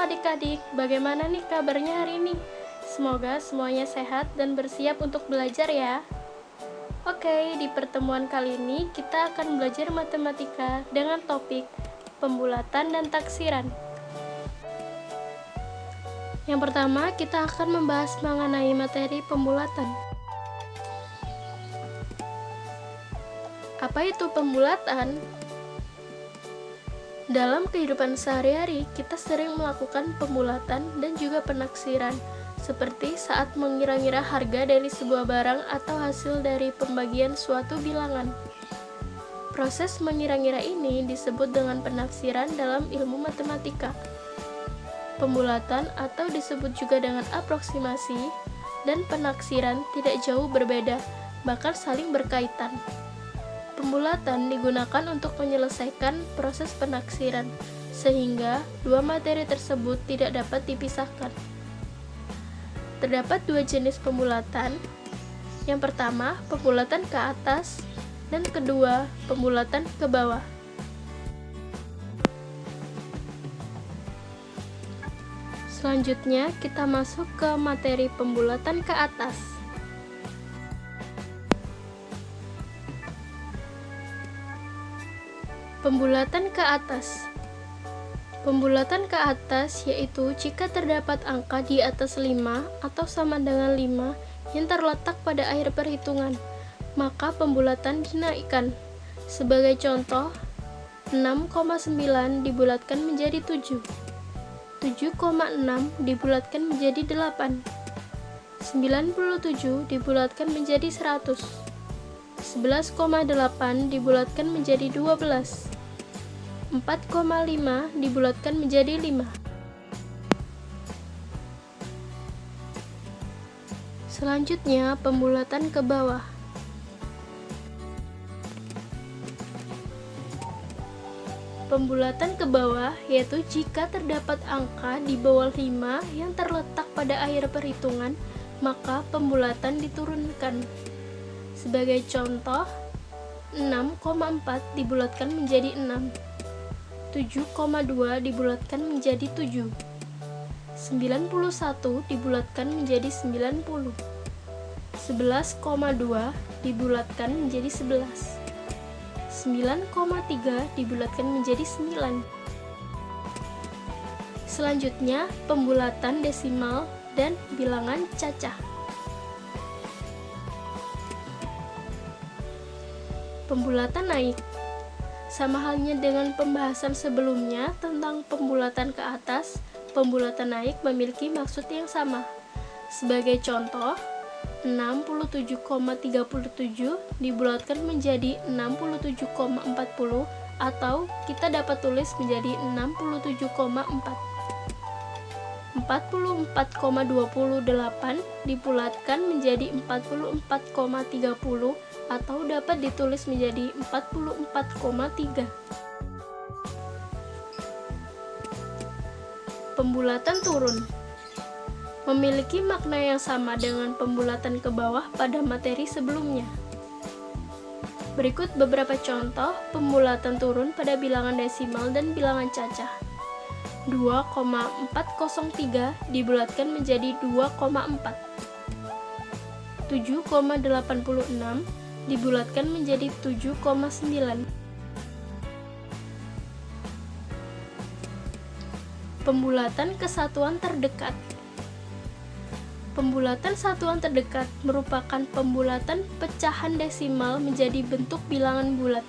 adik-adik, bagaimana nih kabarnya hari ini? Semoga semuanya sehat dan bersiap untuk belajar ya. Oke, di pertemuan kali ini kita akan belajar matematika dengan topik pembulatan dan taksiran. Yang pertama, kita akan membahas mengenai materi pembulatan. Apa itu pembulatan? Dalam kehidupan sehari-hari, kita sering melakukan pembulatan dan juga penaksiran, seperti saat mengira-ngira harga dari sebuah barang atau hasil dari pembagian suatu bilangan. Proses mengira-ngira ini disebut dengan penaksiran dalam ilmu matematika. Pembulatan atau disebut juga dengan aproksimasi dan penaksiran tidak jauh berbeda, bahkan saling berkaitan. Pembulatan digunakan untuk menyelesaikan proses penaksiran, sehingga dua materi tersebut tidak dapat dipisahkan. Terdapat dua jenis pembulatan. Yang pertama, pembulatan ke atas, dan kedua, pembulatan ke bawah. Selanjutnya, kita masuk ke materi pembulatan ke atas. Pembulatan ke atas. Pembulatan ke atas yaitu jika terdapat angka di atas 5 atau sama dengan 5 yang terletak pada akhir perhitungan, maka pembulatan dinaikkan. Sebagai contoh, 6,9 dibulatkan menjadi 7, 7,6 dibulatkan menjadi 8, 97 dibulatkan menjadi 100, 11,8 dibulatkan menjadi 12, 4,5 dibulatkan menjadi 5. Selanjutnya, pembulatan ke bawah. Pembulatan ke bawah yaitu jika terdapat angka di bawah 5 yang terletak pada akhir perhitungan, maka pembulatan diturunkan. Sebagai contoh, 6,4 dibulatkan menjadi 6, 7,2 dibulatkan menjadi 7, 91 dibulatkan menjadi 90, 11,2 dibulatkan menjadi 11, 9,3 dibulatkan menjadi 9. Selanjutnya, pembulatan desimal dan bilangan cacah. Pembulatan naik. Sama halnya dengan pembahasan sebelumnya tentang pembulatan ke atas, pembulatan naik memiliki maksud yang sama. Sebagai contoh, 67,37 dibulatkan menjadi 67,40 atau kita dapat tulis menjadi 67,4. 44,28 dibulatkan menjadi 44,30 atau dapat ditulis menjadi 44,3. Pembulatan turun memiliki makna yang sama dengan pembulatan ke bawah pada materi sebelumnya. Berikut beberapa contoh pembulatan turun pada bilangan desimal dan bilangan cacah. 2,403 dibulatkan menjadi 2,4. 7,86 dibulatkan menjadi 7,9. Pembulatan ke satuan terdekat. Pembulatan satuan terdekat merupakan pembulatan pecahan desimal menjadi bentuk bilangan bulat.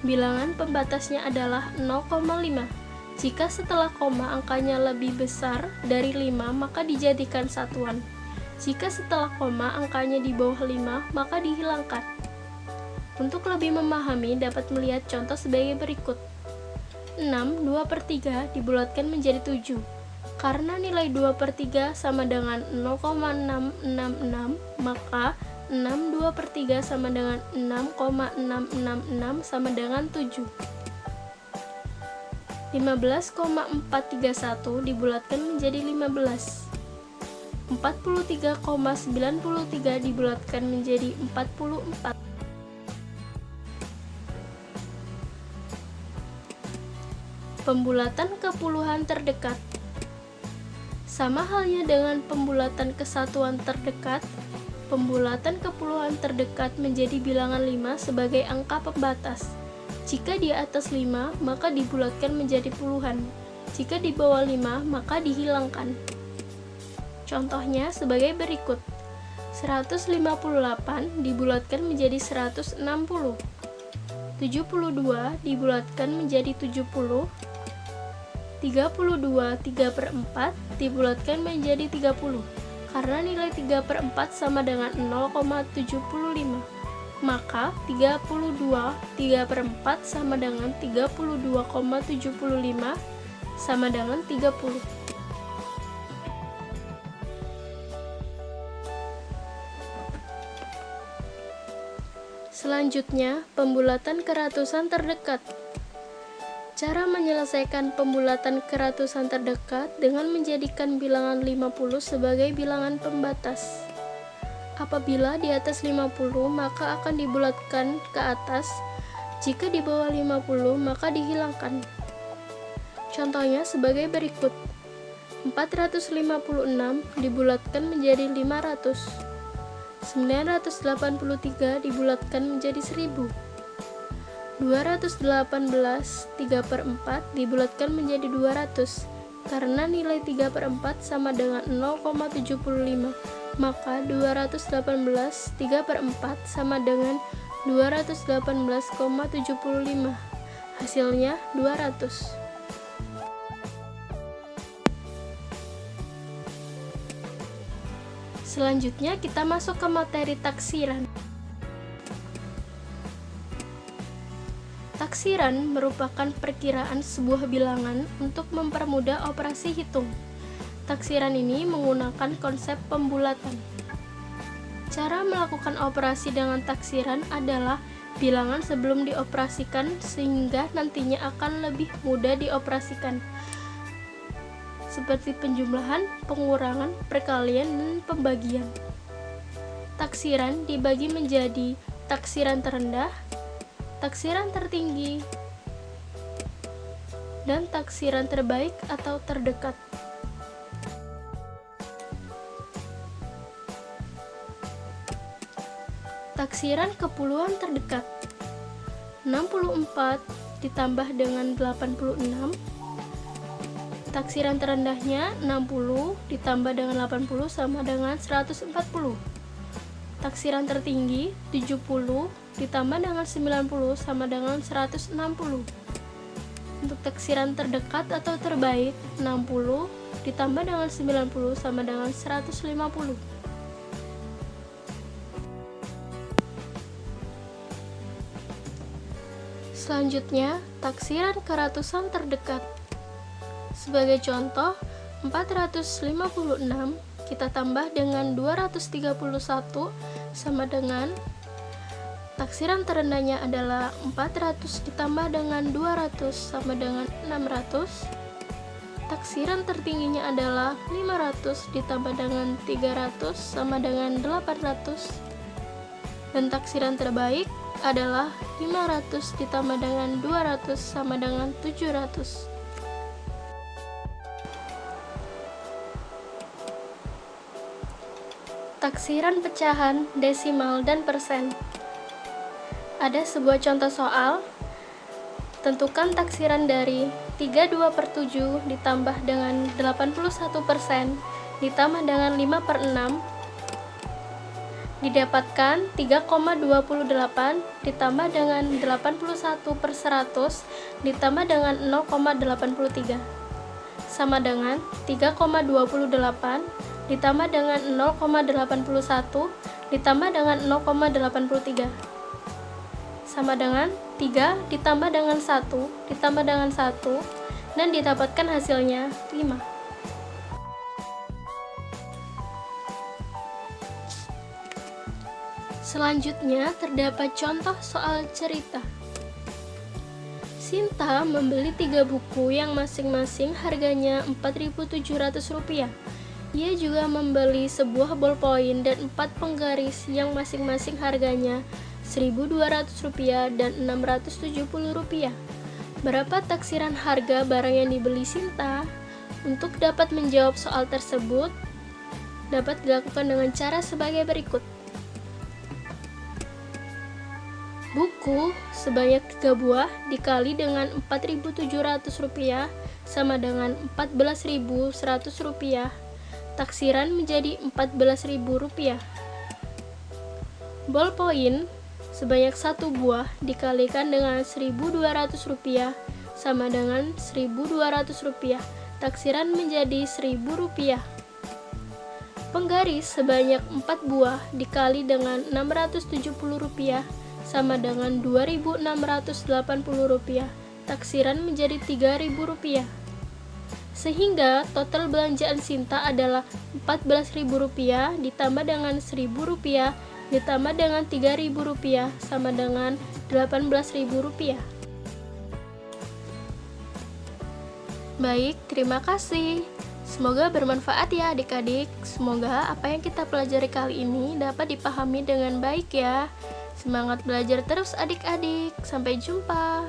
Bilangan pembatasnya adalah 0,5. Jika setelah koma angkanya lebih besar dari 5, maka dijadikan satuan. Jika setelah koma angkanya di bawah 5, maka dihilangkan. Untuk lebih memahami, dapat melihat contoh sebagai berikut. 6, 2/3 dibulatkan menjadi 7. Karena nilai 2/3 sama dengan 0,666, maka 6 2/3 sama dengan 6,666 sama dengan 7. 15,431 dibulatkan menjadi 15. 43,93 dibulatkan menjadi 44. Pembulatan ke puluhan terdekat. Sama halnya dengan pembulatan kesatuan terdekat, pembulatan kepuluhan terdekat menjadi bilangan 5 sebagai angka pembatas. Jika di atas 5, maka dibulatkan menjadi puluhan. Jika di bawah 5, maka dihilangkan. Contohnya sebagai berikut. 158 dibulatkan menjadi 160. 72 dibulatkan menjadi 70. 32 3/4 dibulatkan menjadi 30. Karena nilai 3/4 sama dengan 0,75, maka 32 3/4 sama dengan 32,75 sama dengan 30. Selanjutnya, pembulatan keratusan terdekat. Cara menyelesaikan pembulatan keratusan terdekat dengan menjadikan bilangan 50 sebagai bilangan pembatas. Apabila di atas 50, maka akan dibulatkan ke atas. Jika di bawah 50, maka dihilangkan. Contohnya sebagai berikut. 456 dibulatkan menjadi 500. 983 dibulatkan menjadi 1000. 218 3/4 dibulatkan menjadi 200. Karena nilai 3/4 sama dengan 0,75, maka 218 3/4 sama dengan 218,75. Hasilnya 200. Selanjutnya kita masuk ke materi taksiran. Taksiran merupakan perkiraan sebuah bilangan untuk mempermudah operasi hitung. Taksiran ini menggunakan konsep pembulatan. Cara melakukan operasi dengan taksiran adalah bilangan sebelum dioperasikan sehingga nantinya akan lebih mudah dioperasikan, seperti penjumlahan, pengurangan, perkalian, dan pembagian. Taksiran dibagi menjadi taksiran terendah, taksiran tertinggi, dan taksiran terbaik atau terdekat. Taksiran kepuluhan terdekat. 64 ditambah dengan 86. Taksiran terendahnya 60 ditambah dengan 80 sama dengan 140. Taksiran tertinggi 70 ditambah dengan 90 sama dengan 160. Untuk taksiran terdekat atau terbaik 60 ditambah dengan 90 sama dengan 150. Selanjutnya, taksiran keratusan terdekat. Sebagai contoh, 456 kita tambah dengan 231 sama dengan taksiran terendahnya adalah 400 ditambah dengan 200 sama dengan 600. Taksiran tertingginya adalah 500 ditambah dengan 300 sama dengan 800. Dan taksiran terbaik adalah 500 ditambah dengan 200 sama dengan 700. Taksiran pecahan, desimal, dan persen. Ada sebuah contoh soal. Tentukan taksiran dari 32/7 ditambah dengan 81% ditambah dengan 5/6 didapatkan 3,28 ditambah dengan 81/100 ditambah dengan 0,83 sama dengan 3,28 ditambah dengan 0,81 ditambah dengan 0,83 sama dengan 3 ditambah dengan 1 ditambah dengan 1 dan didapatkan hasilnya 5. Selanjutnya terdapat contoh soal cerita. Sinta membeli 3 buku yang masing-masing harganya Rp4.700. Ia juga membeli sebuah bolpoin dan 4 penggaris yang masing-masing harganya Rp1.200 dan Rp670. Berapa taksiran harga barang yang dibeli Sinta? Untuk dapat menjawab soal tersebut, dapat dilakukan dengan cara sebagai berikut. Buku sebanyak 3 buah dikali dengan Rp4.700 sama dengan Rp14.100. Taksiran menjadi Rp14.000. Ballpoint sebanyak 1 buah dikalikan dengan Rp1.200 sama dengan Rp1.200. Taksiran menjadi Rp1.000. Penggaris sebanyak 4 buah dikali dengan Rp670 sama dengan Rp2.680. Taksiran menjadi Rp3.000. Sehingga total belanjaan Sinta adalah Rp14.000 ditambah dengan Rp1.000 ditambah dengan Rp3.000 sama dengan Rp18.000. Baik, terima kasih. Semoga bermanfaat ya adik-adik. Semoga apa yang kita pelajari kali ini dapat dipahami dengan baik ya. Semangat belajar terus adik-adik. Sampai jumpa.